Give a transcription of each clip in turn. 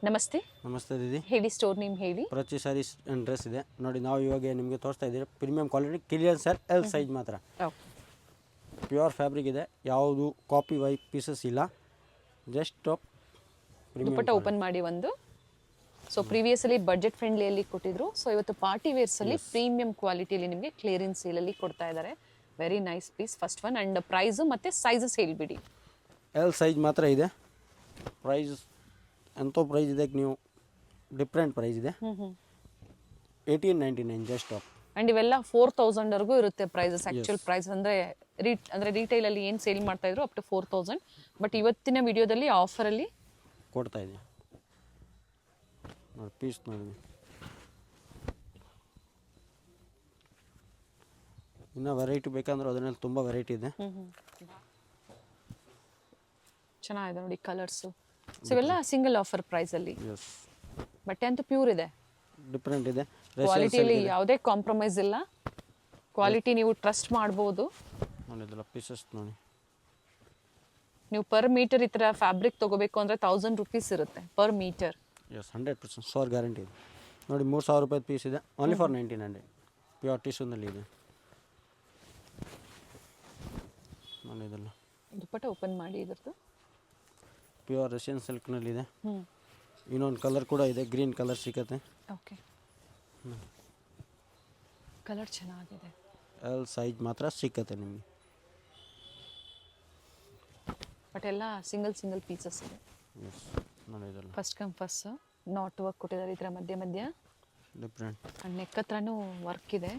ನಮಸ್ತೆ. ನಮಸ್ತೆ ದೀದಿ. ಹೇಳಿ, ಸ್ಟೋರ್ ನೇಮ್ ಹೇಳಿ. ಪ್ರತಿ ಸಾರಿ ಡ್ರೆಸ್ ಇದೆ ನೋಡಿ. ನಾವು ಇವಾಗ ನಿಮಗೆ ತೋರಿಸ್ತಾ ಇದ್ದೀವಿ premium quality clearance sir L size ಮಾತ್ರ. ಪ್ಯೂರ್ ಫ್ಯಾಬ್ರಿಕ್ ಇದೆ, ಯಾವುದು ಕಾಪಿ ವೈಪ್ ಪೀಸಸ್ ಇಲ್ಲ. ಜಸ್ಟ್ ದುಪ್ಪಟ್ಟ ಓಪನ್ ಮಾಡಿ ಒಂದು. ಸೊ ಪ್ರೀವಿಯಸ್ಲಿ ಬಜೆಟ್ ಫ್ರೆಂಡ್ಲಿಯಲ್ಲಿ ಕೊಟ್ಟಿದ್ರು. ಸೊ ಇವತ್ತು ಪಾರ್ಟಿ ವೇರ್ಸಲ್ಲಿ ಪ್ರೀಮಿಯಂ ಕ್ವಾಲಿಟಿಯಲ್ಲಿ ನಿಮಗೆ ಕ್ಲಿಯರೆನ್ಸ್ ಸೇಲಲ್ಲಿ ಕೊಡ್ತಾ ಇದ್ದಾರೆ. Very nice piece. First one. And price ಮತ್ತು ಸೈಜಸ್ ಹೇಳಿಬಿಡಿ. ಎಲ್ ಸೈಜ್ ಮಾತ್ರ ಇದೆ. ಪ್ರೈಸ್ ಎಂಥ ಪ್ರೈಸ್ ಇದೆ, ನೀವು ಡಿಫ್ರೆಂಟ್ ಪ್ರೈಸ್ ಇದೆ. 1899 ಜಸ್ಟ್ ಟಾಪ್. ಆ್ಯಂಡ್ ಇವೆಲ್ಲ 4000ವರೆಗೂ ಇರುತ್ತೆ ಪ್ರೈಸಸ್. ಆ್ಯಕ್ಚುಲ್ ಪ್ರೈಸ್ ಅಂದರೆ ರಿಟೈಲಲ್ಲಿ ಏನು ಸೇಲ್ ಮಾಡ್ತಾ ಇದ್ರು ಅಪ್ ಟು 4000. ಬಟ್ ಇವತ್ತಿನ ವಿಡಿಯೋದಲ್ಲಿ ಆಫರಲ್ಲಿ ಕೊಡ್ತಾ ಇದೆ ನೋಡಿ. ಪೀಸ್ ನೋಡಿ, ಇನ್ನೂ ವೆರೈಟಿ ಬೇಕಂದ್ರೆ ಅದರಲ್ಲಿ ತುಂಬ ವೆರೈಟಿ ಇದೆ. ಚೆನ್ನಾಗಿದೆ ನೋಡಿ ಕಲರ್ಸು. ಸೊ ಇವೆಲ್ಲ ಸಿಂಗಲ್ ಆಫರ್ ಪ್ರೈಸಲ್ಲಿ. ಬಟ್ಟೆ ಅಂತೂ ಪ್ಯೂರ್ ಇದೆ, ಡಿಫ್ರೆಂಟ್ ಇದೆ. ಕ್ವಾಲಿಟಿಯಲ್ಲಿ ಯಾವುದೇ ಕಾಂಪ್ರಮೈಸ್ ಇಲ್ಲ. ಕ್ವಾಲಿಟಿ ನೀವು ಟ್ರಸ್ಟ್ ಮಾಡ್ಬೋದು. ನೋಡಿ ಪೀಸಸ್ ನೋಡಿ. ನೀವು ಪರ್ ಮೀಟರ್ ಈ ಥರ ಫ್ಯಾಬ್ರಿಕ್ ತೊಗೋಬೇಕು ಅಂದರೆ 1000 ರೂಪೀಸ್ ಇರುತ್ತೆ ಪರ್ ಮೀಟರ್. 100% ಶೋರ್ ಗ್ಯಾರಂಟಿ ಇದೆ ನೋಡಿ. 3000 ರೂಪಾಯಿ ಪೀಸ್ ಇದೆ, ಓನ್ಲಿ ಫಾರ್ 1900. ಪ್ಯೂರ್ ಟಿಶ್ಯೂನಲ್ಲಿ ಇದೆ ನೋಡಿ. ಇದೆಲ್ಲ ದುಪ್ಪಟ್ಟ ಓಪನ್ ಮಾಡಿ. ಇದ್ರದ್ದು ಪ್ಯೂರ್ ರಷ್ಯನ್ ಸಿಲ್ಕ್ನಲ್ಲಿದೆ. ಇನ್ನೊಂದು ಕಲರ್ ಕೂಡ ಇದೆ, ಗ್ರೀನ್ ಕಲರ್ ಸಿಗುತ್ತೆ. ಓಕೆ, ಕಲರ್ ಚೆನ್ನಾಗಿದೆ. ಎಲ್ ಸೈಜ್ ಮಾತ್ರ ಸಿಕ್ಕತ್ತೆ ನಿಮಗೆ. ಬಟ್ ಎಲ್ಲ ಸಿಂಗಲ್ ಪೀಸಸ್ ಇದೆ. ನೋಡಿ ಇದೆಲ್ಲ first come first not work ಕೊಟ್ಟಿದ್ದಾರೆ ಈ ಥರ ಮಧ್ಯ ಡಿಫ್ರೆಂಟ್. ಆ್ಯಂಡ್ ನೆಕ್ ಹತ್ರನೂ ವರ್ಕ್ ಇದೆ.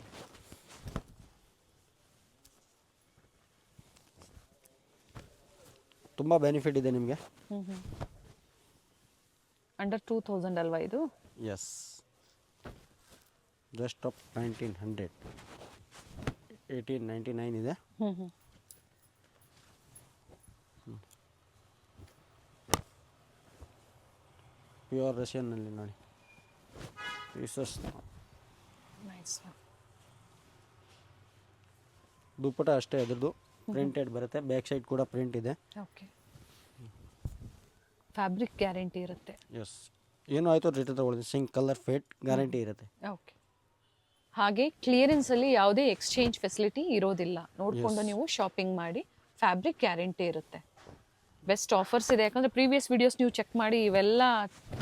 ತುಂಬ ಬೆನಿಫಿಟ್ ಇದೆ ನಿಮಗೆ. ಅಂಡರ್ 2000 ಅಲ್ವಾ ಇದು? S, just of 1900. 1899 ಇದೆ. ಪ್ಯೂರ್ ರಷ್ಯನ್ನಲ್ಲಿ ನೋಡಿ ಪೀಸಸ್. ನೈಸ್. ದುಪ್ಪಟ ಅಷ್ಟೇ, ಅದ್ರದ್ದು ಪ್ರಿಂಟೆಡ್ ಬರುತ್ತೆ. ಬ್ಯಾಕ್ ಸೈಡ್ ಕೂಡ ಪ್ರಿಂಟ್ ಇದೆ. ಓಕೆ, ಫ್ಯಾಬ್ರಿಕ್ ಗ್ಯಾರಂಟಿ ಇರುತ್ತೆ. ಎಸ್, ಏನೂ ಆಯಿತು ರಿಟರ್ನ್ ತಗೊಳ್ಳಿ. ಸಿಂಗ್ ಕಲರ್ ಫೇಟ್ ಗ್ಯಾರಂಟಿ ಇರುತ್ತೆ. ಓಕೆ, ಹಾಗೆ ಕ್ಲಿಯರೆನ್ಸಲ್ಲಿ ಯಾವುದೇ ಎಕ್ಸ್ಚೇಂಜ್ ಫೆಸಿಲಿಟಿ ಇರೋದಿಲ್ಲ. ನೋಡಿಕೊಂಡು ನೀವು ಶಾಪಿಂಗ್ ಮಾಡಿ. ಫ್ಯಾಬ್ರಿಕ್ ಗ್ಯಾರಂಟಿ ಇರುತ್ತೆ. ಬೆಸ್ಟ್ ಆಫರ್ಸ್ ಇದೆ. ಯಾಕಂದರೆ ಪ್ರೀವಿಯಸ್ ವೀಡಿಯೋಸ್ ನೀವು ಚೆಕ್ ಮಾಡಿ, ಇವೆಲ್ಲ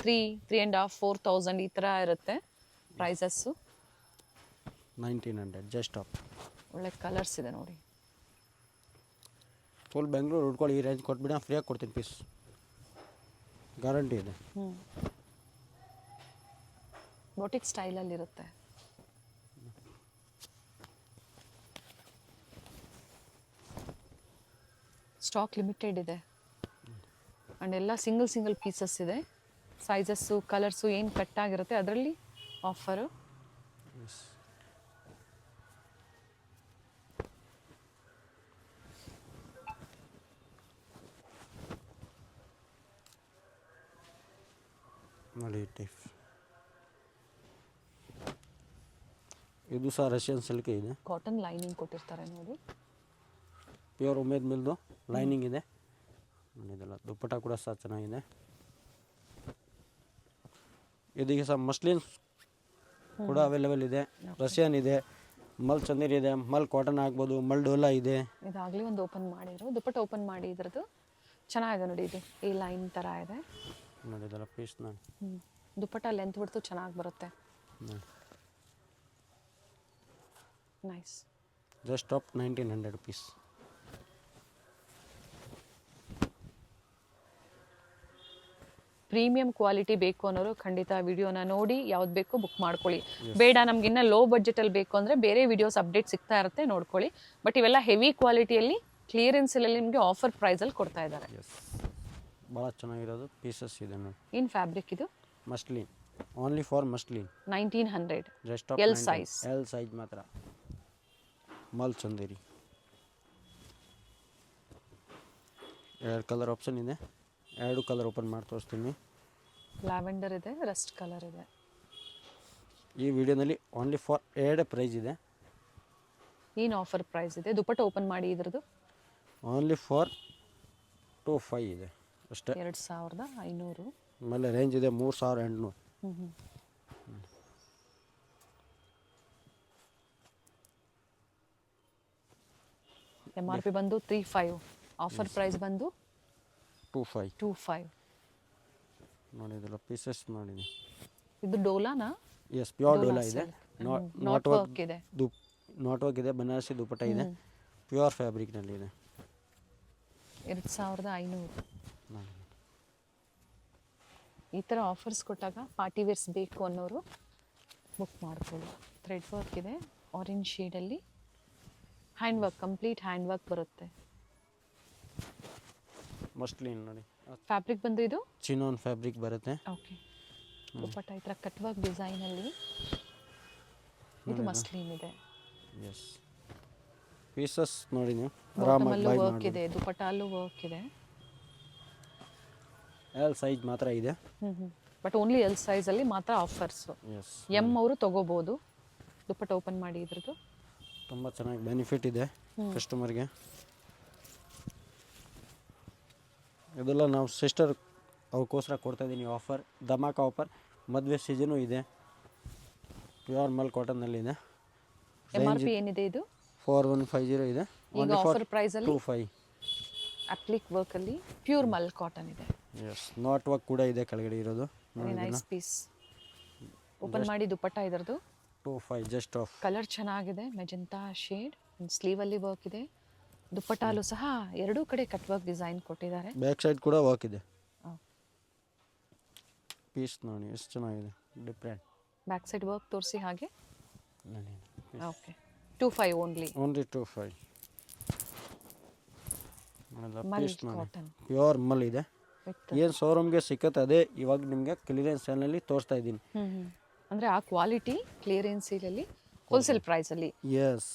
3,500, 4,000 ಈ ಥರ ಇರುತ್ತೆ ಪ್ರೈಸಸ್ಸು. 1900 just off. ಒಳ್ಳೆ ಕಲರ್ಸ್ ಇದೆ ನೋಡಿ. ಫುಲ್ ಬೆಂಗಳೂರು ಹುಡ್ಕೊಳ್ಳಿ, ಈ ರೇಂಜ್ ಕೊಟ್ಬಿಡಿ, ನಾನು ಫ್ರೀಯಾಗಿ ಕೊಡ್ತೀನಿ. ಪೀಸ್ ಗ್ಯಾರಂಟಿ ಇದೆ. ಬೋಟಿಕ್ ಸ್ಟೈಲಲ್ಲಿರುತ್ತೆ. ಸ್ಟಾಕ್ ಲಿಮಿಟೆಡ್ ಇದೆ. ಆ್ಯಂಡ್ ಎಲ್ಲ ಸಿಂಗಲ್ ಪೀಸಸ್ ಇದೆ. ಸೈಜಸ್ಸು ಕಲರ್ಸು ಏನು ಕಟ್ಟಾಗಿರುತ್ತೆ ಅದರಲ್ಲಿ ಆಫರು. ನೋಡಿ ಟೈಪ್. ಇದು ಸಹ ರಷ್ಯನ್ ಸಿಲ್ಕ್ ಇದೆ. ಕಾಟನ್ ಲೈನಿಂಗ್ ಕೊಟ್ಟಿರ್ತಾರೆ ನೋಡಿ. ಪ್ಯೂರ್ ಉಮೇದ್ ಮಿಲ್ದು ಲೈನಿಂಗ್ ಇದೆ. ಇದೆಲ್ಲ ದುಪ್ಪಟ ಕೂಡ ಸಹ ಚೆನ್ನಾಗಿದೆ. ಇದೀಗ ಸಹ ಮಸ್ಲಿನ್ ಕೂಡ ಅವೈಲೇಬಲ್ ಇದೆ. ರಷ್ಯನ್ ಇದೆ, ಮಲ್ ಚಂದೇರಿ ಇದೆ, ಮಲ್ ಕಾಟನ್ ಆಗ್ಬೋದು, ಮಲ್ ಡೋಲಾ ಇದೆ. ಇದಾಗಲಿ ಒಂದು ಓಪನ್ ಮಾಡಿದ್ರು. ದುಪ್ಪಟ ಓಪನ್ ಮಾಡಿ. ಇದ್ರದ್ದು ಚೆನ್ನಾಗಿದೆ ನೋಡಿ. ಇದು ಈ ಲೈನ್ ಥರ ಇದೆ ನೋಡಿ. ಇದೆಲ್ಲ ಪೀಸ್ ನೋಡಿ. ದುಪ್ಪಟ ಲೆಂತ್ ಬಿಡ್ತು ಚೆನ್ನಾಗಿ ಬರುತ್ತೆ. Nice. Just of 1900 piece. Premium quality ಬೇಕು ಅನ್ನೋರು ಖಂಡಿತ ವಿಡಿಯೋನ ನೋಡಿ ಯಾವ್ದು ಬೇಕೋ ಬುಕ್ ಮಾಡ್ಕೊಳ್ಳಿ. ಬೇಡ ನಮ್ಗಿನ್ನ ಲೋ ಬಜೆಟಲ್ಲಿ ಬೇಕು ಅಂದರೆ ಬೇರೆ ವಿಡಿಯೋಸ್ ಅಪ್ಡೇಟ್ ಸಿಗ್ತಾ ಇರುತ್ತೆ, ನೋಡ್ಕೊಳ್ಳಿ. ಬಟ್ ಇವೆಲ್ಲ ಹೆವಿ ಕ್ವಾಲಿಟಿಯಲ್ಲಿ ಕ್ಲಿಯರೆನ್ಸಲ್ಲಿ ನಿಮಗೆ ಆಫರ್ ಪ್ರೈಸಲ್ಲಿ ಕೊಡ್ತಾ ಇದ್ದಾರೆ. ಭಾಳ ಚೆನ್ನಾಗಿರೋದು ಪೀಸಸ್ ಇದೆ ನೋಡಿ. ಏನು ಫ್ಯಾಬ್ರಿಕ್ ಇದು? Muslin, only for muslin. 1900 just off L size. L size ಮಾತ್ರ. ಮಲ್ ಚಂದೇರಿ. 2 ಕಲರ್ ಆಪ್ಷನ್ ಇದೆ. 2 ಕಲರ್ ಓಪನ್ ಮಾಡಿ ತೋರಿಸ್ತೀನಿ. ಲ್ಯಾವೆಂಡರ್ ಇದೆ, ರಸ್ಟ್ ಕಲರ್ ಇದೆ. ಈ ವಿಡಿಯೋನಲ್ಲಿ ಓನ್ಲಿ ಫಾರ್ 2 ಪ್ರೈಸ್ ಇದೆ. ಏನು ಆಫರ್ ಪ್ರೈಸ್ ಇದೆ? ದುಪ್ಪಟ್ಟ ಓಪನ್ ಮಾಡಿ. ಇದ್ರದ್ದು ಓನ್ಲಿ ಫಾರ್ 2500 ಇದೆ ಅಷ್ಟೇ. 2500. ಆಮೇಲೆ ರೇಂಜ್ ಇದೆ 3800. MRP ಬಂದು 35, ಆಫರ್ ಪ್ರೈಸ್ ಬಂದು 25 25. ನೋಡಿ ಇದೆಲ್ಲ ಪೀಸಸ್ ನೋಡಿದ್ದೀನಿ. ಇದು ಡೋಲಾನಾ? ಎಸ್ ಪ್ಯೂರ್ ಡೋಲಾ ಇದೆ. ನಾಟ್ ವರ್ಕ್ ಇದೆ. ನಾಟ್ ವರ್ಕ್ ಇದೆ, ಬನಾರಸಿ ದುಪಟ್ಟ ಇದೆ, ಪ್ಯೂರ್ ಫ್ಯಾಬ್ರಿಕ್ನಲ್ಲಿ ಇದೆ. 2500. ಈ ಥರ ಆಫರ್ಸ್ ಕೊಟ್ಟಾಗ ಪಾರ್ಟಿ ವೇರ್ಸ್ ಬೇಕು ಅನ್ನೋರು ಬುಕ್ ಮಾಡ್ಕೊಳ್ಳಿ. ಥ್ರೆಡ್ ವರ್ಕ್ ಇದೆ, ಆರೆಂಜ್ ಶೇಡಲ್ಲಿ hand work, complete hand work ಬರುತ್ತೆ. ಮಸ್ಲಿನ್ ನೋಡಿ, ಫ್ಯಾಬ್ರಿಕ್ ಬಂದು ಇದು ಚಿನಾನ್ ಫ್ಯಾಬ್ರಿಕ್ ಬರುತ್ತೆ. ಓಕೆ. ದುಪಟ್ಟ ಈ ಥರ ಕಟ್ ವರ್ಕ್ ಡಿಸೈನಲ್ಲಿ ಇದು ಮಸ್ಲಿನ್ ಇದೆ. ಎಸ್ ಪೀಸಸ್ ನೋಡಿ ನೀವು ಬಾಟಮಲ್ಲೂ ವರ್ಕ್ ಇದೆ, ದುಪಟ್ಟಲ್ಲೂ ವರ್ಕ್ ಇದೆ. ಎಲ್ ಸೈಜ್ ಮಾತ್ರ ಇದೆ. ಬಟ್ ಓನ್ಲಿ ಎಲ್ ಸೈಜಲ್ಲಿ ಮಾತ್ರ ಆಫರ್ಸು. ಎಸ್ ಎಮ್ ಅವರು ತೊಗೋಬೋದು. ದುಪಟ್ಟ ಓಪನ್ ಮಾಡಿ ಇದ್ರದ್ದು ತುಂಬ ಚೆನ್ನಾಗಿ ಬೆನಿಫಿಟ್ ಇದೆ ಕಸ್ಟಮರ್ಗೆ. ಇದೆಲ್ಲ ನಾವು ಸಿಸ್ಟರ್ ಅವಕ್ಕೋಸ್ಕರ ಕೊಡ್ತಾಯಿದ್ದೀನಿ ಆಫರ್, ಧಮಾಕ ಆಫರ್. ಮದುವೆ ಸೀಸನು ಇದೆ, ಪ್ಯೂರ್ ಮಲ್ ಕಾಟನ್ನಲ್ಲಿದೆ. MRP ಏನಿದೆ ಇದು? 4150 ಇದೆ. ಈಗ ಆಫರ್ ಪ್ರೈಸಲ್ಲಿ 25. ಅಪ್ಲಿಕ್ ವರ್ಕಲ್ಲಿ ಪ್ಯೂರ್ ಮಲ್ ಕಾಟನ್ ಇದೆ. ಎಸ್ ನಾಟ್ ವರ್ಕ್ ಕೂಡ ಇದೆ ಕೆಳಗಡೆ ಇರೋದು. Very nice piece. ಓಪನ್ ಮಾಡಿ ದುಪಟ್ಟ ಇದರದು 25 ಜಸ್ಟ್ ಆಫ್. ಕಲರ್ ಚೆನ್ನಾಗಿದೆ, ಮೆಜೆಂಟಾ ಶೇಡ್. ಸ್ಲೀವಲ್ಲಿ ವರ್ಕ್ ಇದೆ. ದುಪಟ್ಟಾಲು ಸಹ ಎರಡೂ ಕಡೆ ಕಟ್ ವರ್ಕ್ ಡಿಸೈನ್ ಕೊಟ್ಟಿದ್ದಾರೆ. ಬ್ಯಾಕ್ ಸೈಡ್ ಕೂಡ ವರ್ಕ್ ಇದೆ. ಪೀಸ್ ನೋಡಿ ಎಷ್ಟು ಚೆನ್ನಾಗಿದೆ, ಡಿಫ್ರೆಂಟ್. ಬ್ಯಾಕ್ ಸೈಡ್ ವರ್ಕ್ ತೋರಿಸಿ ಹಾಗೆ. Okay. 25 only 25. Mul cotton pure ಮಲ್ ಇದೆ. ಏನು ಶೋರೂಮ್ಗೆ ಸಿಕ್ಕತ್ತೆ ಅದೇ ಇವಾಗ ನಿಮಗೆ ಕ್ಲಿಯರೆನ್ಸ್ ಸೇಲ್ನಲ್ಲಿ ತೋರಿಸ್ತಾ ಇದ್ದೀನಿ. ಅಂದರೆ ಆ ಕ್ವಾಲಿಟಿ ಕ್ಲಿಯರೆನ್ಸ್ ಸೇಲಲ್ಲಿ ಹೋಲ್ಸೇಲ್ ಪ್ರೈಸಲ್ಲಿ. ಎಸ್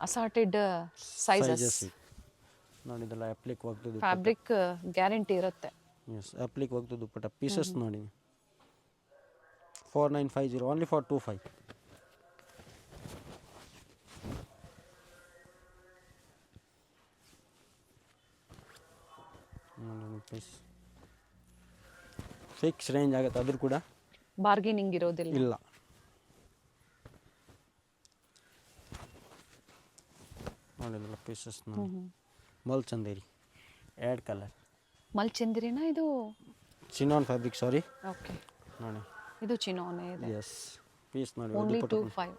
ಅಸಾರ್ಟೆಡ್ ಸೈಜಸ್ ನೋಡಿದಲ್ಲ. ಅಪ್ಲಿಕ್ ವರ್ಕ್ ಫ್ಯಾಬ್ರಿಕ್ ಗ್ಯಾರಂಟಿ ಇರುತ್ತೆ. Yes applique work dupatta pieces ನೋಡಿ 4950 only for 25. Piece fix range ಆಗುತ್ತೆ, ಅದ್ರ ಕೂಡ ಬಾರ್ಗೇನಿಂಗ್ ಇರೋದಿಲ್ಲ. ಇಲ್ಲ. ನೋಡಿಲ್ಲ ಪೀಸಸ್ ನೋಡಿ, ಮಲ್ ಚಂದೇರಿ ಎರಡು ಕಲರ್. ಮಲ್ ಚಂದಿರಿನಾ ಇದು? ಚಿನಾನ್ ಫ್ಯಾಬ್ರಿಕ್ ಸಾರಿ. ಓಕೆ ನೋಡಿ ಇದು ಚಿನೋನೆ ಇದೆ. ಎಸ್ ಪೀಸ್ ನೋಡಿ ಓನ್ಲಿ 25.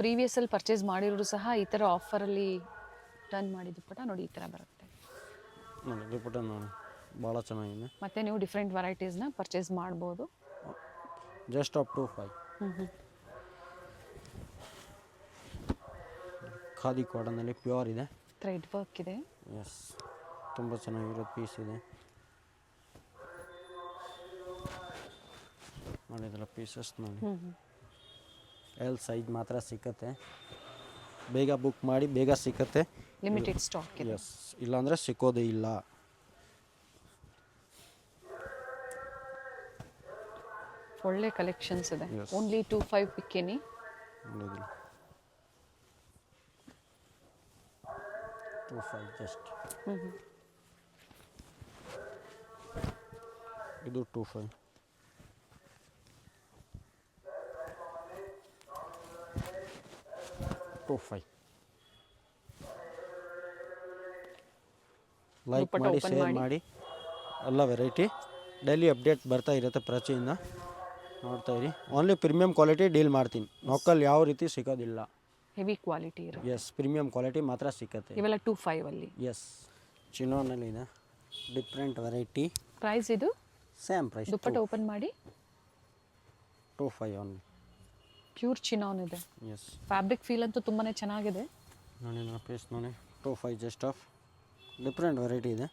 ಪ್ರೀವಿಯಸಲ್ಲಿ ಪರ್ಚೇಸ್ ಮಾಡಿರೋರು ಸಹ ಈ ಥರ ಆಫರಲ್ಲಿ ಟರ್ನ್ ಮಾಡಿ ದುಪ್ಪಟ ನೋಡಿ ಈ ಥರ ಬರುತ್ತೆ. ನೋಡಿ ದುಪ್ಪಟ ನೋಡಿ ಭಾಳ ಚೆನ್ನಾಗಿದೆ. ಮತ್ತು ನೀವು ಡಿಫ್ರೆಂಟ್ ವೆರೈಟೀಸ್ನ ಪರ್ಚೇಸ್ ಮಾಡ್ಬೋದು. Just off 25. ಖಾದಿ ಕಾಟನ್ನಲ್ಲಿ ಪ್ಯೂರ್ ಇದೆ, ಥ್ರೆಡ್ ವರ್ಕ್ ಇದೆ. ಎಸ್ ತುಂಬ ಚೆನ್ನಾಗಿರೋ ಪೀಸ್ ಇದೆ. ನೋಡಿದಲ್ಲ ಪೀಸಸ್ ನೋಡಿ. ಎಲ್ ಸೈಜ್ ಮಾತ್ರ ಸಿಕ್ಕತ್ತೆ, ಬೇಗ ಬುಕ್ ಮಾಡಿ ಬೇಗ ಸಿಕ್ಕತ್ತೆ. ಲಿಮಿಟೆಡ್ ಸ್ಟಾಕ್ ಇದೆ. ಎಸ್ ಇಲ್ಲಾಂದರೆ ಸಿಕ್ಕೋದೇ ಇಲ್ಲ. ಒಳ್ಳೆ ಕಲೆಕ್ಷನ್ಸ್ ಇದೆ. Yes. ಓನ್ಲಿ 25 ಪಿಕ್ಕಿನಿ. ನೋಡಿದಿಲ್ಲ 25 ಜಸ್ಟ್. ಇದು 25. ಲೈಕ್ ದುಪ್ಪಟ್ಟ ಮಾಡಿ, open ಶೇರ್ ಮಾಡಿ. ಮಾಡಿ. ಎಲ್ಲ ವೆರೈಟಿ ಡೈಲಿ ಅಪ್ಡೇಟ್ ಬರ್ತಾ ಇರುತ್ತೆ ಪ್ರತಿಯಿಂದ ನೋಡ್ತಾ ಇರಿ. ಓನ್ಲಿ ಪ್ರೀಮಿಯಂ ಕ್ವಾಲಿಟಿ ಡೀಲ್ ಮಾಡ್ತೀನಿ, ಲೋಕಲ್ ಯಾವ ರೀತಿ ಸಿಗೋದಿಲ್ಲ. ಹೆವಿ ಕ್ವಾಲಿಟಿ ಇರುತ್ತೆ. ಎಸ್ ಪ್ರೀಮಿಯಂ ಕ್ವಾಲಿಟಿ ಮಾತ್ರ ಸಿಕ್ಕತ್ತೆ. ಇವೆಲ್ಲ 25 ಅಲ್ಲಿ. ಎಸ್ ಚಿನೋನಲ್ಲಿ ಇದೆ ಡಿಫ್ರೆಂಟ್ ವೆರೈಟಿ. ಪ್ರೈಸ್ ಇದು ಸೇಮ್ ಪ್ರೈಸ್. ದುಪ್ಪಟ್ಟ ಓಪನ್ ಮಾಡಿ 25 ಓನ್ಲಿ. ಪ್ಯೂರ್ ಚಿನಾನ್ ಇದೆ. ಎಸ್ ಫ್ಯಾಬ್ರಿಕ್ ಫೀಲ್ ಅಂತೂ ತುಂಬಾ ಚೆನ್ನಾಗಿದೆ. ನೋಡಿ ನನ್ನ ಪೀಸ್ ನೋಡಿ 25 ಜಸ್ಟ್ ಆಫ್. ಡಿಫ್ರೆಂಟ್ ವೆರೈಟಿ ಇದೆ,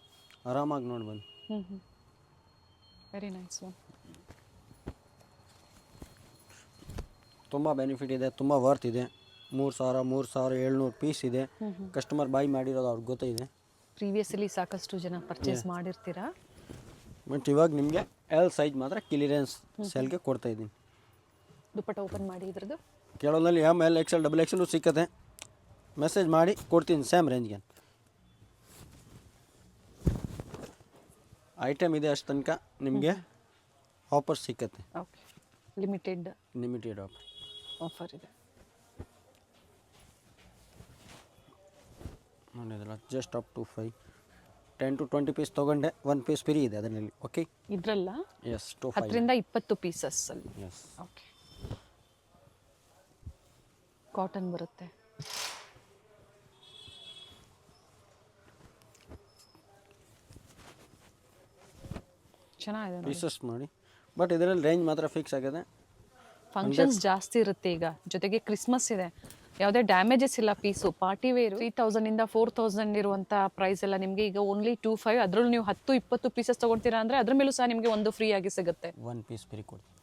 ಆರಾಮಾಗಿ ನೋಡಿ ಬಂದು. Very nice one. ತುಂಬ ಬೆನಿಫಿಟ್ ಇದೆ, ತುಂಬ ವರ್ತ್ ಇದೆ. 3700 ಪೀಸ್ ಇದೆ. ಕಸ್ಟಮರ್ ಬೈ ಮಾಡಿರೋದು ಅವ್ರಿಗೆ ಗೊತ್ತಿದೆ. ಪ್ರೀವಿಯಸ್ಲಿ ಸಾಕಷ್ಟು ಜನ ಪರ್ಚೇಸ್ ಮಾಡಿರ್ತೀರಾ. ಬಟ್ ಇವಾಗ ನಿಮಗೆ ಎಲ್ ಸೈಜ್ ಮಾತ್ರ ಕ್ಲಿಯರೆನ್ಸ್ ಸೇಲ್ಗೆ ಕೊಡ್ತಾ ಇದ್ದೀನಿ. ದುಪ್ಪಟ್ಟ ಓಪನ್ ಮಾಡಿ ಇದ್ರದ್ದು ಕೆಲವೊಂದಲ್ಲಿ ML XL XXL ಸಿಕ್ಕತ್ತೆ. ಮೆಸೇಜ್ ಮಾಡಿ ಕೊಡ್ತೀನಿ ಸೇಮ್ ರೇಂಜ್ಗೆ. ಐಟಮ್ ಇದೆ ಅಷ್ಟು ತನಕ ನಿಮಗೆ ಆಫರ್ ಸಿಕ್ಕತ್ತೆ. Okay, limited offer. ಆಫರ್ ಇದೆ. ನೋಡಿದ್ರಲ್ಲ, just up to 5 10 to 20 piece ತೊಗೊಂಡೆ, 1 ಪೀಸ್ ಫ್ರೀ ಇದೆ ಅದರಲ್ಲಿ. ಓಕೆ, ಇದ್ರಲ್ಲ ಎಸ್, ಟು 5 10ರಿಂದ 20 ಪೀಸಸ್ ಅಲ್ಲಿ. ಎಸ್. ಓಕೆ, ಕಾಟನ್ ಬರುತ್ತೆ. ಚೆನ್ನಾಗಿದೆ ನೋಡಿ. ಪೀಸಸ್ ನೋಡಿ, ಬಟ್ ಇದರಲ್ಲಿ ರೇಂಜ್ ಮಾತ್ರ ಫಿಕ್ಸ್ ಆಗಿದೆ. ಫಂಕ್ಷನ್ಸ್ ಜಾಸ್ತಿ ಇರುತ್ತೆ ಈಗ, ಜೊತೆಗೆ ಕ್ರಿಸ್ಮಸ್ ಇದೆ. ಯಾವುದೇ ಡ್ಯಾಮೇಜಸ್ ಇಲ್ಲ ಪೀಸು. ಪಾರ್ಟಿ ವೇರು 3000ಇಂದ 4000 ಇರುವಂಥ ಪ್ರೈಸ್ ಎಲ್ಲ ನಿಮಗೆ ಈಗ ಓನ್ಲಿ 25. ಅದರಲ್ಲೂ ನೀವು 10-20 ಪೀಸಸ್ ತೊಗೊಳ್ತೀರಾ ಅಂದರೆ ಅದ್ರ ಮೇಲೂ ಸಹ ನಿಮಗೆ ಒಂದು ಫ್ರೀ ಆಗಿ ಸಿಗುತ್ತೆ. 1 ಪೀಸ್ ಫ್ರೀ ಕೊಡ್ತೀವಿ.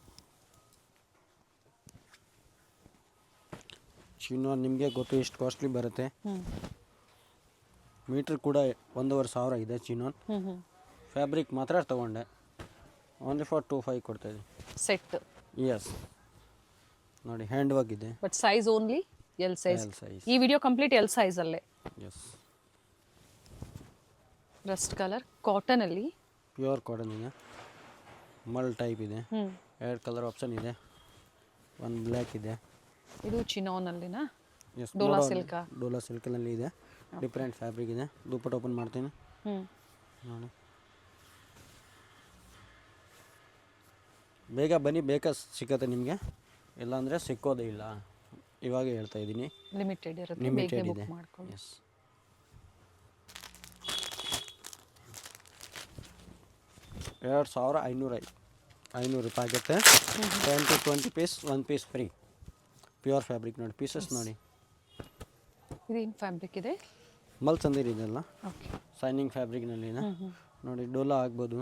ಚಿನ್ನೋ ನಿಮಗೆ ಗೊತ್ತು ಎಷ್ಟು ಕಾಸ್ಟ್ಲಿ ಬರುತ್ತೆ. ಮೀಟ್ರ್ ಕೂಡ 1500 ಇದೆ ಚಿನ್ನೋನ್. ಫ್ಯಾಬ್ರಿಕ್ ಮಾತ್ರ ತೊಗೊಂಡೆ, ಓನ್ಲಿ ಫಾರ್ 25 ಕೊಡ್ತಾಯಿದ್ದೀನಿ. ಸೆಟ್. ಎಸ್, ನೋಡಿ ಹ್ಯಾಂಡ್ ವರ್ಕ್ ಇದೆ. But size only L size. size. ಈ ವಿಡಿಯೋ ಕಂಪ್ಲೀಟ್ ಎಲ್ ಸೈಜ್ ಅಲ್ಲೇ. ಎಸ್, ರಸ್ಟ್ ಕಲರ್ ಕಾಟನ್ ಅಲ್ಲಿ, ಪ್ಯೂರ್ ಕಾಟನ್ ಇದೆ. ಮಲ್ ಟೈಪ್ ಇದೆ. 2 ಕಲರ್ ಆಪ್ಷನ್ ಇದೆ. 1 ಬ್ಲ್ಯಾಕ್ ಇದೆ. ಇದು ಚಿನೋನ್ ಅಲ್ಲಿನಾ? Yes, dola silk. ಡೋಲಾ ಸಿಲ್ಕಲ್ಲಿ ಇದೆ. ಡಿಫ್ರೆಂಟ್ ಫ್ಯಾಬ್ರಿಕ್ ಇದೆ. ದುಪ್ಪಟ್ಟು ಓಪನ್ ಮಾಡ್ತೀನಿ ನೋಡಿ. ಬೇಗ ಬನ್ನಿ, ಬೇಗ ಸಿಕ್ಕತ್ತೆ ನಿಮಗೆ, ಇಲ್ಲಾಂದರೆ ಸಿಕ್ಕೋದೇ ಇಲ್ಲ. ಇವಾಗ ಹೇಳ್ತಾ ಇದ್ದೀನಿ, ಲಿಮಿಟೆಡ್ ಇರುತ್ತೆ, ಬೇಗ ಲಿಮಿಟೆಡ್ ಬುಕ್ ಇದೆ. ಮಾಡ್ಕೊಳ್ಳಿ. ಎಸ್, 2500 ರೂಪಾಯಿ ಆಗುತ್ತೆ. 10 to 20 piece, 1 piece free. Pure fabric ನೋಡಿ, ಪೀಸಸ್ ನೋಡಿ. ಇದೇನು ಫ್ಯಾಬ್ರಿಕ್ ಇದೆ? ಮಲ್ ಚಂದಿರ್ ಇದೆಲ್ಲ ಓಕೆ, ಶೈನಿಂಗ್ ಫ್ಯಾಬ್ರಿಕ್ನಲ್ಲಿ ಇದೆ ನೋಡಿ. ಡೋಲಾ ಆಗ್ಬೋದು.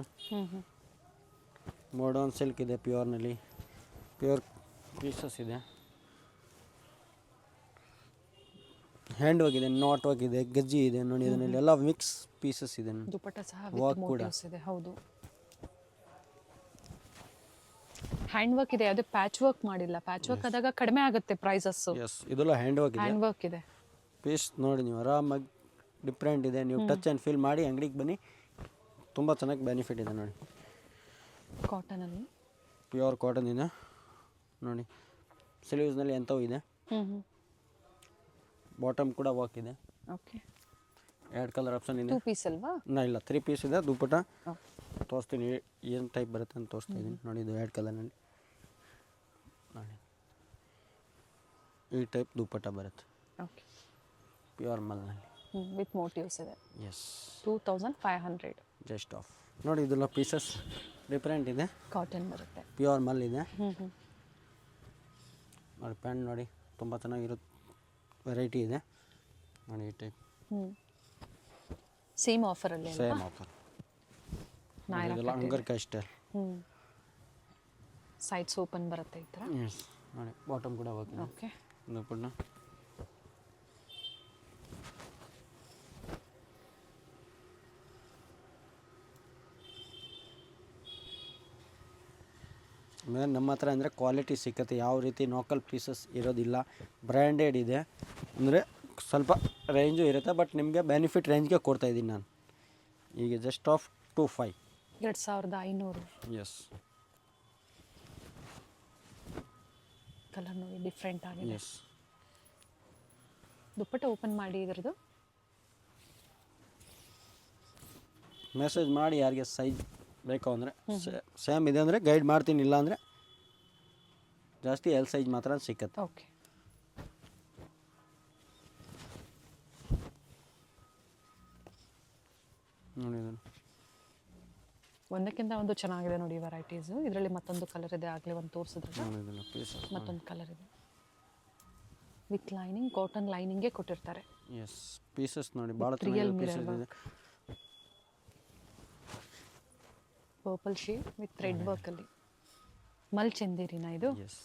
ಮಾಡರ್ನ್ ಸಿಲ್ಕ್ ಇದೆ, ಪ್ಯೂರ್ನಲ್ಲಿ. ಪ್ಯೂರ್ ಪೀಸಸ್ ಇದೆ. ಹ್ಯಾಂಡ್ ವರ್ಕ್ ಇದೆ, ನಾಟ್ ವರ್ಕ್ ಇದೆ, ಗಜ್ಜಿ ಇದೆ ನೋಡಿ. ಅದರಲ್ಲಿ ಎಲ್ಲ ಮಿಕ್ಸ್ ಪೀಸಸ್ ಇದೆ. ದುಪಟ್ಟ ಸಹ ವರ್ಕ್ ವಿತ್ ಕೂಡ ಮೋಟಿವ್ಸ್ ಇದೆ. ಹೌದು, ಹ್ಯಾಂಡ್ ವರ್ಕ್ ಇದೆ, ಯಾವುದೇ ಪ್ಯಾಚ್ ವರ್ಕ್ ಮಾಡಿಲ್ಲ. ಪ್ಯಾಚ್ ವರ್ಕ್ ಆದಾಗ ಕಡಿಮೆ ಆಗುತ್ತೆ ಪ್ರೈಸಸ್. ಎಸ್, ಇದೆಲ್ಲ ಹ್ಯಾಂಡ್ ವರ್ಕ್ ಇದೆ. ಹ್ಯಾಂಡ್ ವರ್ಕ್ ಇದೆ. ಪೀಸ್ ನೋಡಿ ನೀವು ಆರಾಮಾಗಿ, ಡಿಫ್ರೆಂಟ್ ಇದೆ. ನೀವು ಟಚ್ ಆ್ಯಂಡ್ ಫೀಲ್ ಮಾಡಿ ಅಂಗಡಿಗೆ ಬನ್ನಿ, ತುಂಬ ಚೆನ್ನಾಗಿ ಬೆನಿಫಿಟ್ ಇದೆ ನೋಡಿ. ಕಾಟನಲ್ಲಿ ಪ್ಯೂರ್ ಕಾಟನ್ ಇದೆ ನೋಡಿ. ಸ್ಲೀವ್ಸ್ನಲ್ಲಿ ಎಂಥವು ಇದೆ. ಬಾಟಮ್ ಕೂಡ ವರ್ಕ್ ಇದೆ. ಓಕೆ, 2 ಕಲರ್ ಆಪ್ಷನ್ ಇದೆ. 2 ಪೀಸ್ ಅಲ್ವಾ? ಇಲ್ಲ, 3 ಪೀಸ್ ಇದೆ. ದುಪ್ಪಟ್ಟ ತೋರಿಸ್ತೀನಿ ಏನು ಟೈಪ್ ಬರುತ್ತೆ ಅಂತ ತೋರಿಸ್ತಾ ಇದ್ದೀನಿ ನೋಡಿ. ಇದು 2 ಕಲರ್ನಲ್ಲಿ ನೋಡಿ, ಈ ಟೈಪ್ ದುಪ್ಪಟ್ಟ ಬರುತ್ತೆ. ಓಕೆ, ಪ್ಯೂರ್ ಮಲ್ನಲ್ಲಿ ವಿತ್ ಮೋಟಿವ್ಸ್ ಇದೆ. ಎಸ್, 2500 ಜಸ್ಟ್ ಆಫ್ ನೋಡಿ. ಇದೆಲ್ಲ ಪೀಸಸ್ ಡಿಫ್ರೆಂಟ್ ಇದೆ. ಕಾಟನ್ ಬರುತ್ತೆ. ಪ್ಯೂರ್ ಮಲ್ ಇದೆ ನೋಡಿ. ಪ್ಯಾಂಟ್ ನೋಡಿ, ತುಂಬ ಚೆನ್ನಾಗಿರುತ್ತೆ. ವೆರೈಟಿ ಇದೆ ನೋಡಿ. ಈ ಟೈಪ್ ಸೇಮ್ ಆಫರ್ ಅಲ್ಲಿ ಸೇಮ್ ಆಫರ್. ಇದೆಲ್ಲ ಅಂಗರ್ ಅಷ್ಟೇ. ಸೈಡ್ಸ್ ಓಪನ್ ಬರುತ್ತೆ ಈ ಥರ. ಎಸ್ ನೋಡಿ, ಬಾಟಮ್ ಕೂಡ ವರ್ಕ್ ಇದೆ. ಓಕೆ, ದುಪ್ಪಟ್ಟ ಆಮೇಲೆ ನಮ್ಮ ಹತ್ರ ಅಂದರೆ ಕ್ವಾಲಿಟಿ ಸಿಕ್ಕತ್ತೆ. ಯಾವ ರೀತಿ ಲೋಕಲ್ ಪೀಸಸ್ ಇರೋದಿಲ್ಲ, ಬ್ರ್ಯಾಂಡೆಡ್ ಇದೆ. ಅಂದರೆ ಸ್ವಲ್ಪ ರೇಂಜು ಇರುತ್ತೆ, ಬಟ್ ನಿಮಗೆ ಬೆನಿಫಿಟ್ ರೇಂಜ್ಗೆ ಕೊಡ್ತಾಯಿದ್ದೀನಿ ನಾನು. ಈಗ ಜಸ್ಟ್ ಆಫ್ 2500. 2500. ಎಸ್, ಕಲರ್ ನೋಡಿ ಡಿಫ್ರೆಂಟ್ ಆಗಿದೆ. ಎಸ್, ದುಪ್ಪಟ್ಟ ಓಪನ್ ಮಾಡಿ ಇದ್ರದ್ದು ಮೆಸೇಜ್ ಮಾಡಿ ಯಾರಿಗೆ ಸೈಜ್ ಬೇಕು ಅಂದರೆ. ಸೇಮ್ ಇದೆ ಅಂದರೆ ಗೈಡ್ ಮಾಡ್ತೀನಿ, ಇಲ್ಲ ಅಂದರೆ ಜಾಸ್ತಿ ಎಲ್ ಸೈಜ್ ಮಾತ್ರ ಸಿಕ್ಕತ್ತೆ. ಓಕೆ, ನೋಡಿ ಇದನ್ನು ಒಂದಕ್ಕಿಂತ ಒಂದು ಚೆನ್ನಾಗಿದೆ ನೋಡಿ ವೆರೈಟೀಸು. ಇದರಲ್ಲಿ ಮತ್ತೊಂದು ಕಲರ್ ಇದೆ, ಆಗಲೇ ಒಂದು ತೋರಿಸಿದ್ರೆ. ನೋಡಿ ಇದನ್ನು ಪೀಸಸ್ ಮತ್ತೊಂದು ಕಲರ್ ಇದೆ ವಿತ್ ಲೈನಿಂಗ್. ಕಾಟನ್ ಲೈನಿಂಗೇ ಕೊಟ್ಟಿರ್ತಾರೆ. ಎಸ್, ಪೀಸಸ್ ನೋಡಿ ಭಾಳ ರಿಯಲ್ ಪೀಸಸ್ ಇದೆ. ಪರ್ಪಲ್ ಶೇಡ್ ವಿತ್ ಥ್ರೆಡ್ ವರ್ಕಲ್ಲಿ. ಮಲ್ ಚಂದೇರಿನಾ ಇದು? ಎಸ್,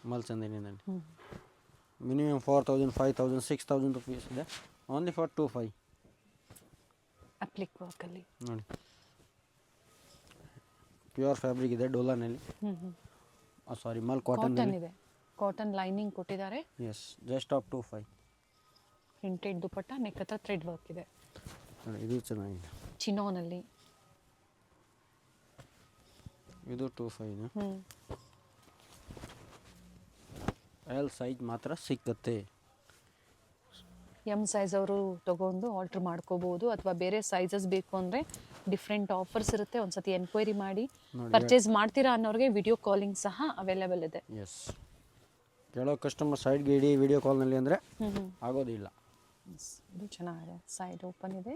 ಮಲ್ ಚಂದೇರಿನಲ್ಲಿ ಮಿನಿಮಮ್ 4000, 5000, 6000 ರುಪೀಸ್ ಇದೆ. ಓನ್ಲಿ ಫಾರ್ 2500 ಅಪ್ಲಿಕ್ ವರ್ಕಲ್ಲಿ ನೋಡಿ. ಪ್ಯೂರ್ ಫ್ಯಾಬ್ರಿಕ್ ಇದೆ ಡೋಲಾನಲ್ಲಿ. ಸಾರಿ, ಮಲ್ ಕಾಟನ್ ಇದೆ. ಕಾಟನ್ ಲೈನಿಂಗ್ ಕೊಟ್ಟಿದ್ದಾರೆ. Yes, just of 2500. Printed dupatta, neck ಹತ್ರ ಥ್ರೆಡ್ ವರ್ಕ್ ಇದೆ ನೋಡಿ. ಇದು ಚೆನ್ನಾಗಿದೆ. ಚಿನೋನಲ್ಲಿ ಇದು 25 ಹ್ಞೂ ಎಲ್ ಸೈಜ್ ಮಾತ್ರ ಸಿಕ್ಕತ್ತೆ. ಎಮ್ ಸೈಜ್ ಅವರು ತೊಗೊಂಡು ಆಲ್ಟ್ರ್ ಮಾಡ್ಕೋಬೋದು, ಅಥವಾ ಬೇರೆ ಸೈಜಸ್ ಬೇಕು ಅಂದರೆ ಡಿಫ್ರೆಂಟ್ ಆಫರ್ಸ್ ಇರುತ್ತೆ. ಒಂದ್ಸತಿ ಎನ್ಕ್ವೈರಿ ಮಾಡಿ ನೋಡಿ. ಪರ್ಚೇಸ್ ಮಾಡ್ತೀರಾ ಅನ್ನೋರಿಗೆ ವಿಡಿಯೋ ಕಾಲಿಂಗ್ ಸಹ ಅವೈಲೇಬಲ್ ಇದೆ. ಎಸ್, ಕೆಲವು ಕಸ್ಟಮರ್ ಸೈಡ್ಗೆ ಇಡಿ ವಿಡಿಯೋ ಕಾಲ್ನಲ್ಲಿ ಅಂದರೆ ಹ್ಞೂ ಆಗೋದಿಲ್ಲ. ಇದು ಚೆನ್ನಾಗಿದೆ. ಸೈಡ್ ಓಪನ್ ಇದೆ,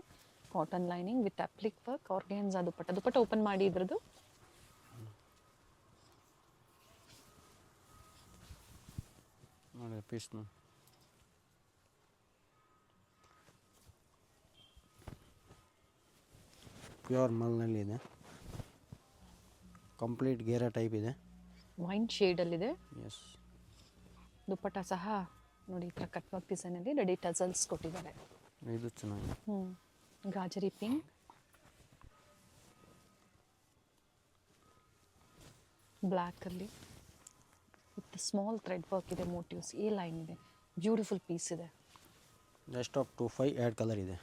cotton lining with applique work, organza dupatta open ಮಾಡಿ ಇದ್ರದ್ದು. ನೋಡಿ ಪೀಸ್ ನೋಡಿ. ಪ್ಯೂರ್ ಮಲ್ನಲ್ಲಿ ಇದೆ, ಕಂಪ್ಲೀಟ್ ಗೇರ ಟೈಪ್ ಇದೆ. ವೈನ್ ಶೇಡಲ್ಲಿದೆ. ಎಸ್, ದುಪ್ಪಟ್ಟ ಸಹ ನೋಡಿ ಈ ಥರ ಕಟ್ ವರ್ಕ್ ಡಿಸೈನಲ್ಲಿ ರೆಡಿ ಟಸಲ್ಸ್ ಕೊಟ್ಟಿದ್ದಾರೆ. ಇದು ಚೆನ್ನಾಗಿದೆ. ಗಾಜರಿ ಪಿಂಕ್, ಬ್ಲ್ಯಾಕಲ್ಲಿ ವಿತ್ ಸ್ಮಾಲ್ ಥ್ರೆಡ್ ವರ್ಕ್ ಇದೆ, ಮೋಟಿವ್ಸ್ ಎ ಲೈನ್ ಇದೆ, ಬ್ಯೂಟಿಫುಲ್ ಪೀಸ್ ಇದೆ. ಜಸ್ಟ್ ಆಫ್ 25 ಎರಡು ಕಲರ್ ಇದೆ.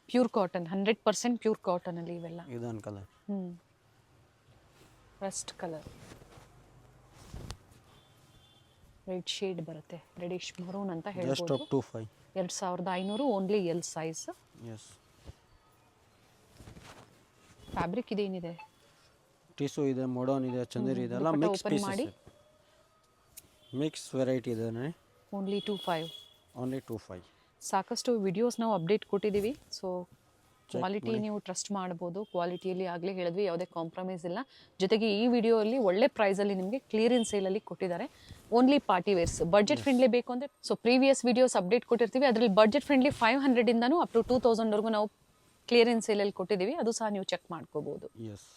ಪ್ಯೂರ್ ಕಾಟನ್, 100% ಪ್ಯೂರ್ ಕಾಟನಲ್ಲಿ ಇವೆಲ್ಲ. ಇದೊಂದು colour. Rust colour, red shade ಬರುತ್ತೆ, ರೆಡಿಶ್ ಮರೂನ್ ಅಂತ ಜಸ್ಟ್ ಹೇಳ್ಬೋದು. Of 25. 2500 only L size. Yes, fabric ಇದೇನಿದೆ, ಟಿಸು ಇದೆ, ಮೊಡೋನ್ ಇದೆ, ಚಂದೇರಿ ಇದೆ, ಎಲ್ಲ ದುಪ್ಪಟ್ಟ ಮಿಕ್ಸ್ open ಪೀಸಸ್ ಮಾಡಿ. ಮಿಕ್ಸ್ ವೆರೈಟಿ ಇದೆ ನೋಡಿ. ಓನ್ಲಿ 25. ಓನ್ಲಿ 25. ಸಾಕಷ್ಟು ವಿಡಿಯೋಸ್ ನಾವು ಅಪ್ಡೇಟ್ ಕೊಟ್ಟಿದ್ದೀವಿ. ಸೊ ಕ್ವಾಲಿಟಿ ಮಾಡಿ. ನೀವು ಟ್ರಸ್ಟ್ ಮಾಡ್ಬೋದು. ಕ್ವಾಲಿಟಿಯಲ್ಲಿ ಆಗಲೇ ಹೇಳಿದ್ವಿ, ಯಾವುದೇ ಕಾಂಪ್ರಮೈಸ್ ಇಲ್ಲ. ಜೊತೆಗೆ ಈ ವಿಡಿಯೋಲ್ಲಿ ಒಳ್ಳೆ ಪ್ರೈಸಲ್ಲಿ ನಿಮಗೆ ಕ್ಲಿಯರೆನ್ಸ್ ಸೇಲಲ್ಲಿ ಕೊಟ್ಟಿದ್ದಾರೆ. Only party wares, budget friendly ಬೇಕು ಅಂದರೆ ಸೊ ಪ್ರೀವಿಯಸ್ ವಿಡಿಯೋಸ್ ಅಪ್ಡೇಟ್ ಕೊಟ್ಟಿರ್ತೀವಿ. ಅದರಲ್ಲಿ ಬಡ್ಜೆಟ್ ಫ್ರೆಂಡ್ಲಿ 500ಇಂದನೂ ಅಪ್ ಟು 2000ವರೆಗೂ ನಾವು ಕ್ಲಿಯರೆನ್ಸ್ ಸೇಲಲ್ಲಿ ಕೊಟ್ಟಿದ್ದೀವಿ. ಅದು ಸಹ ನೀವು ಚೆಕ್ ಮಾಡ್ಕೋಬೋದು. ಎಸ್,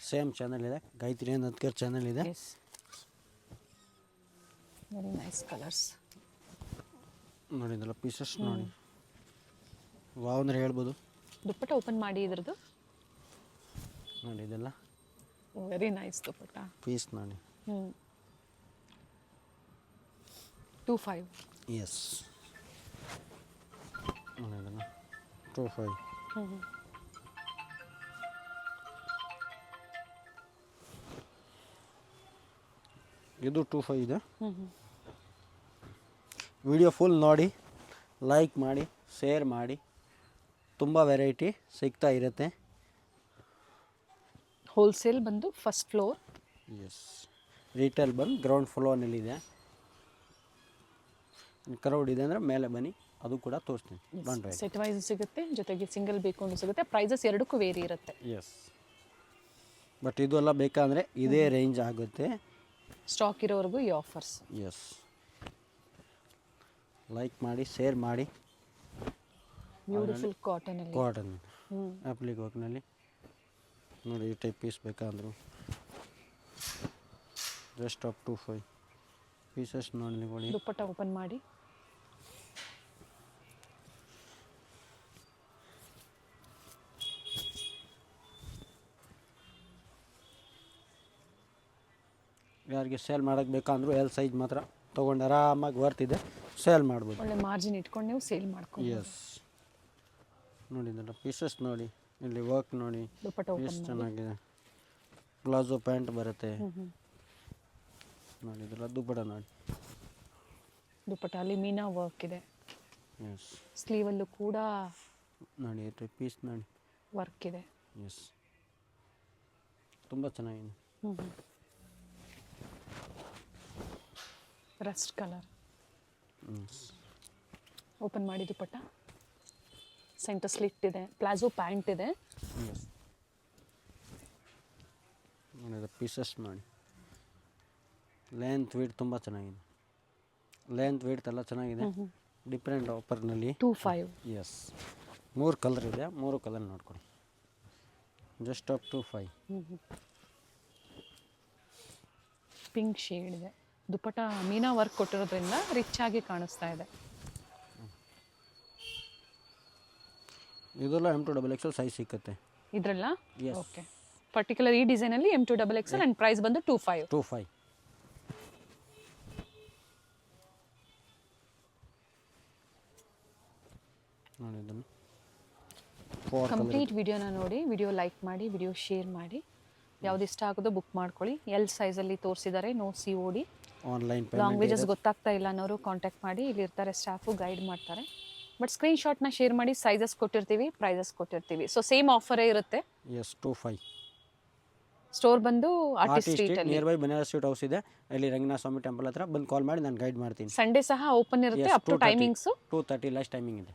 ಸೇಮ್ ಚಾನಲ್ ಇದೆ, ಗಾಯತ್ರಿ ನಂದ್ಕರ್ ಚಾನಲ್ ಇದೆ. Yes, very nice colours. ನೋಡಿ ಇದೆಲ್ಲ ಪೀಸಸ್ ನೋಡಿ, ವಾವ್ ಅಂದ್ರೆ ಹೇಳ್ಬೋದು. ದುಪ್ಪಟ್ಟ ಓಪನ್ ಮಾಡಿ ಇದ್ರದ್ದು. ನೋಡಿ ಇದೆಲ್ಲ ವೆರಿ ನೈಸ್ ದುಪ್ಪಟ್ಟ. ಪೀಸ್ ನೋಡಿ. 25. ಎಸ್, ನೋಡಿ ಇದೆಲ್ಲ 25. ಇದು 25 ಇದೆ. ವಿಡಿಯೋ ಫುಲ್ ನೋಡಿ, ಲೈಕ್ ಮಾಡಿ, ಶೇರ್ ಮಾಡಿ. ತುಂಬ ವೆರೈಟಿ ಸಿಗ್ತಾ ಇರುತ್ತೆ. ಹೋಲ್ಸೇಲ್ ಬಂದು ಫಸ್ಟ್ ಫ್ಲೋರ್. ಎಸ್, ರೀಟೇಲ್ ಬಂದು ಗ್ರೌಂಡ್ ಫ್ಲೋರ್ನಲ್ಲಿದೆ. ಕ್ರೌಡ್ ಇದೆ ಅಂದರೆ ಮೇಲೆ ಬನ್ನಿ, ಅದು ಕೂಡ ತೋರಿಸ್ತೀನಿ. ಬಂದರೆ ಸೆಟ್ ವೈಸ್ ಸಿಗುತ್ತೆ, ಜೊತೆಗೆ ಸಿಂಗಲ್ ಬೇಕು ಅಂತ ಸಿಗುತ್ತೆ. ಪ್ರೈಸಸ್ ಎರಡಕ್ಕೂ ವೇರಿ ಇರುತ್ತೆ. ಎಸ್, ಬಟ್ ಇದು ಎಲ್ಲ ಬೇಕಂದರೆ ಇದೇ ರೇಂಜ್ ಆಗುತ್ತೆ. ಸ್ಟಾಕ್ ಇರೋವರೆಗೂ ಈ ಆಫರ್ಸ್. ಎಸ್, ಲೈಕ್ ಮಾಡಿ, ಶೇರ್ ಮಾಡಿ. ಬ್ಯೂಟಿಫುಲ್ ಕಾಟನಲ್ಲಿ. ಕಾಟನ್ ಅಪ್ಲಿಕ್ ವರ್ಕ್ನಲ್ಲಿ ನೋಡಿ. ಈ ಟೈಪ್ ಪೀಸ್ ಬೇಕಾದರೂ ಜಸ್ಟ್ ಆಫ್ 25 ಪೀಸಸ್ ನೋಡಿ. ನೋಡಿ ದುಪ್ಪಟ್ಟ ಓಪನ್ ಮಾಡಿ. ಯಾರಿಗೆ ಸೇಲ್ ಮಾಡೋಕ್ಕೆ ಬೇಕಂದ್ರೂ ಎಲ್ ಸೈಜ್ ಮಾತ್ರ ತೊಗೊಂಡು ಆರಾಮಾಗಿ ವರ್ತಿದೆ, ಸೇಲ್ ಮಾಡ್ಬೋದು. ಒಳ್ಳೆ ಮಾರ್ಜಿನ್ ಇಟ್ಕೊಂಡು ನೀವು ಸೇಲ್ ಮಾಡ್ಕೊಂಡು. ಎಸ್, ನೋಡಿ ಇದೆಲ್ಲ ಪೀಸಸ್ ನೋಡಿ, ಇಲ್ಲಿ ವರ್ಕ್ ನೋಡಿ, ದುಪ್ಪಟ್ಟ ಪೀಸ್ ಓಪನ್ ಮಾಡಿ. ಚೆನ್ನಾಗಿದೆ. ಪ್ಲಾಜೋ ಪ್ಯಾಂಟ್ ಬರುತ್ತೆ ನೋಡಿ. ಇದೆಲ್ಲ ದುಪ್ಪಟ ನೋಡಿ. ದುಪ್ಪಟ್ಟ ಅಲ್ಲಿ ಮೀನಾ ವರ್ಕ್ ಇದೆ. ಎಸ್, ಸ್ಲೀವಲ್ಲೂ ಕೂಡ ನೋಡಿ ಈ ಟೈಪ್ ಪೀಸ್ ನೋಡಿ, ವರ್ಕ್ ಇದೆ. ಎಸ್, ತುಂಬ ಚೆನ್ನಾಗಿದೆ. Rust colour. ಎಸ್, ಓಪನ್ ಮಾಡಿ ದುಪ್ಪಟ್ಟ. ಸೆಂಟರ್ ಸ್ಲಿಟ್ ಇದೆ, ಪ್ಲಾಜೋ ಪ್ಯಾಂಟ್ ಇದೆ. ಎಸ್, ನೋಡಿ ಪೀಸಸ್ ನೋಡಿ. ಲೆಂತ್ ವಿಡ್ತ್ ತುಂಬ ಚೆನ್ನಾಗಿದೆ. ಲೆಂತ್ ವಿಡ್ತ್ ಎಲ್ಲ ಚೆನ್ನಾಗಿದೆ. ಡಿಫ್ರೆಂಟ್ ಆಫರ್ನಲ್ಲಿ 25. ಎಸ್, 3 ಕಲರ್ ಇದೆ, 3 ಕಲರ್ ನೋಡ್ಕೊಳ್ಳಿ. Just off 25. ಪಿಂಕ್ ಶೇಡ್ ಇದೆ. ದುಪ್ಪಟ್ಟ ಮೀನಾ ವರ್ಕ್ ಕೊಟ್ಟಿರೋದ್ರಿಂದ ರಿಚ್ ಆಗಿ ಕಾಣಿಸ್ತಾ ಇದೆ. ಇದೆಲ್ಲ M2XXL ಸೈಜ್ ಸಿಕ್ಕತ್ತೆ ಇದ್ರಲ್ಲ. Yes. ಓಕೆ, ಪರ್ಟಿಕ್ಯುಲರ್ ಈ ಡಿಸೈನಲ್ಲಿ M2XXL ಆ್ಯಂಡ್ ಪ್ರೈಸ್ ಬಂದು 25. 25. ನೋಡಿ ಇದನ್ನು 4 ಕಲರ್. ಕಂಪ್ಲೀಟ್ ವಿಡಿಯೋನ ನೋಡಿ, ವಿಡಿಯೋ ಲೈಕ್ ಮಾಡಿ, ವಿಡಿಯೋ ಶೇರ್ ಮಾಡಿ. ಯಾವ್ದು ಇಷ್ಟ ಆಗೋದು ಬುಕ್ ಮಾಡ್ಕೊಳ್ಳಿ. ಎಲ್ ಸೈಜಲ್ಲಿ ತೋರಿಸಿದ್ದಾರೆ, ನೋ COD. ಆನ್ಲೈನ್ ಲ್ಯಾಂಗ್ವೇಜಸ್ ಗೊತ್ತಾಗ್ತಾ ಇಲ್ಲ ಅನ್ನೋರು ಕಾಂಟ್ಯಾಕ್ಟ್ ಮಾಡಿ, ಇಲ್ಲಿ ಇರ್ತಾರೆ ಸ್ಟಾಫು, ಗೈಡ್ ಮಾಡ್ತಾರೆ. ಬಟ್ ಸ್ಕ್ರೀನ್ಶಾಟ್ನ ಶೇರ್ ಮಾಡಿ, ಸೈಜಸ್ ಕೊಟ್ಟಿರ್ತೀವಿ, ಪ್ರೈಸಸ್ ಕೊಟ್ಟಿರ್ತೀವಿ. ಸೊ ಸೇಮ್ ಆಫರೇ ಇರುತ್ತೆ. ಎಸ್ 25 ಸ್ಟೋರ್ ಬಂದು ಆರ್ಟಿಸ್ಟ್ ಆರ್ಟಿಸ್ಟ್ ಸ್ಟ್ರೀಟ್ ಅಲ್ಲಿ. Near by Banaras sweet house ಇದೆ, ಅಲ್ಲಿ ರಂಗನಾಥ ಸ್ವಾಮಿ ಟೆಂಪಲ್ ಹತ್ರ ಬಂದು ಕಾಲ್ ಮಾಡಿ ನಾನು ಗೈಡ್ ಮಾಡ್ತೀನಿ. ಸಂಡೇ ಸಹ ಓಪನ್ ಇರುತ್ತೆ, up to timings 2:30 last timing ಇದೆ.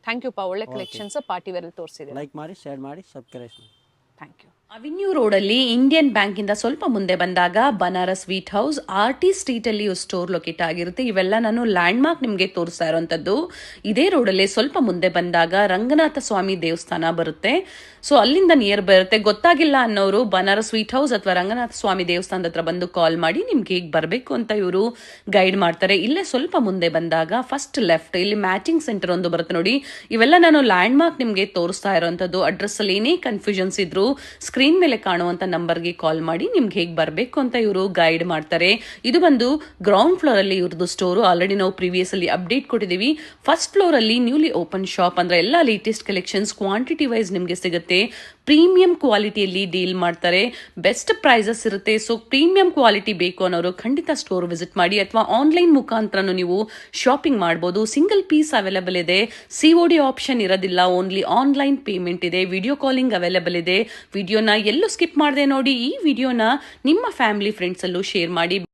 ಥ್ಯಾಂಕ್ ಯು ಪಾ, ಒಳ್ಳೆ ಕಲೆಕ್ಷನ್ಸ್ ಪಾರ್ಟಿ ವೇರ್ ಅಲ್ಲಿ ತೋರಿಸಿದೆ. ಲೈಕ್ ಮಾಡಿ, ಶೇರ್ ಮಾಡಿ, ಸಬ್ಸ್ಕ್ರೈಬ್ ಮಾಡಿ. Thank you. ಅವೆನ್ಯೂ ರೋಡಲ್ಲಿ ಇಂಡಿಯನ್ ಬ್ಯಾಂಕಿಂದ ಸ್ವಲ್ಪ ಮುಂದೆ ಬಂದಾಗ ಬನಾರಸ್ ಸ್ವೀಟ್ ಹೌಸ್, ಆರ್ಟಿ ಸ್ಟ್ರೀಟಲ್ಲಿ ಸ್ಟೋರ್ ಲೊಕೇಟ್ ಆಗಿರುತ್ತೆ. ಇವೆಲ್ಲ ನಾನು ಲ್ಯಾಂಡ್ ಮಾರ್ಕ್ ನಿಮಗೆ ತೋರಿಸ್ತಾ ಇರೋಂಥದ್ದು. ಇದೇ ರೋಡಲ್ಲಿ ಸ್ವಲ್ಪ ಮುಂದೆ ಬಂದಾಗ ರಂಗನಾಥ ಸ್ವಾಮಿ ದೇವಸ್ಥಾನ ಬರುತ್ತೆ. ಸೊ ಅಲ್ಲಿಂದ ನಿಯರ್ ಬರುತ್ತೆ. ಗೊತ್ತಾಗಿಲ್ಲ ಅನ್ನೋರು ಬನಾರಸ್ ಸ್ವೀಟ್ ಹೌಸ್ ಅಥವಾ ರಂಗನಾಥ ಸ್ವಾಮಿ ದೇವಸ್ಥಾನದ ಹತ್ರ ಬಂದು ಕಾಲ್ ಮಾಡಿ, ನಿಮ್ಗೆ ಹೇಗೆ ಬರಬೇಕು ಅಂತ ಇವರು ಗೈಡ್ ಮಾಡ್ತಾರೆ. ಇಲ್ಲೇ ಸ್ವಲ್ಪ ಮುಂದೆ ಬಂದಾಗ ಫಸ್ಟ್ ಲೆಫ್ಟ್ ಇಲ್ಲಿ ಮ್ಯಾಚಿಂಗ್ ಸೆಂಟರ್ ಒಂದು ಬರುತ್ತೆ ನೋಡಿ. ಇವೆಲ್ಲ ನಾನು ಲ್ಯಾಂಡ್ ಮಾರ್ಕ್ ನಿಮಗೆ ತೋರಿಸ್ತಾ ಇರೋಂಥದ್ದು. ಅಡ್ರೆಸ್ ಅಲ್ಲಿ ಏನೇ ಕನ್ಫ್ಯೂಷನ್ಸ್ ಇದ್ರು ಸ್ಕ್ರೀನ್ ಮೇಲೆ ಕಾಣುವಂತ ನಂಬರ್ಗೆ ಕಾಲ್ ಮಾಡಿ, ನಿಮ್ಗೆ ಹೇಗೆ ಬರಬೇಕು ಅಂತ ಇವರು ಗೈಡ್ ಮಾಡ್ತಾರೆ. ಇದು ಬಂದು ಗ್ರೌಂಡ್ ಫ್ಲೋರ್ ಅಲ್ಲಿ ಇವ್ರದ್ದು ಸ್ಟೋರು. ಆಲ್ರೆಡಿ ನಾವು ಪ್ರೀವಿಯಸ್ ಅಲ್ಲಿ ಅಪ್ಡೇಟ್ ಕೊಟ್ಟಿದ್ದೀವಿ. ಫಸ್ಟ್ ಫ್ಲೋರ್ ಅಲ್ಲಿ ನ್ಯೂಲಿ ಓಪನ್ ಶಾಪ್, ಅಂದ್ರೆ ಎಲ್ಲ ಲೇಟೆಸ್ಟ್ ಕಲೆಕ್ಷನ್ಸ್ ಕ್ವಾಂಟಿಟಿ ವೈಸ್ ನಿಮಗೆ ಸಿಗುತ್ತೆ. ಪ್ರೀಮಿಯಂ ಕ್ವಾಲಿಟಿಯಲ್ಲಿ ಡೀಲ್ ಮಾಡ್ತಾರೆ, ಬೆಸ್ಟ್ ಪ್ರೈಸಸ್ ಇರುತ್ತೆ. ಸೊ ಪ್ರೀಮಿಯಂ ಕ್ವಾಲಿಟಿ ಬೇಕು ಅನ್ನೋರು ಖಂಡಿತ ಸ್ಟೋರ್ ವಿಸಿಟ್ ಮಾಡಿ, ಅಥವಾ ಆನ್ಲೈನ್ ಮುಖಾಂತರ ನೀವು ಶಾಪಿಂಗ್ ಮಾಡಬಹುದು. ಸಿಂಗಲ್ ಪೀಸ್ ಅವೈಲೇಬಲ್ ಇದೆ, COD ಆಪ್ಷನ್ ಇರೋದಿಲ್ಲ, ಓನ್ಲಿ ಆನ್ಲೈನ್ ಪೇಮೆಂಟ್ ಇದೆ. ವಿಡಿಯೋ ಕಾಲಿಂಗ್ ಅವೈಲೇಬಲ್ ಇದೆ. ವಿಡಿಯೋನ ಎಲ್ಲೂ ಸ್ಕಿಪ್ ಮಾಡದೆ ನೋಡಿ. ಈ ವಿಡಿಯೋನ ನಿಮ್ಮ ಫ್ಯಾಮಿಲಿ ಫ್ರೆಂಡ್ಸ್ ಅಲ್ಲೂ ಶೇರ್ ಮಾಡಿ.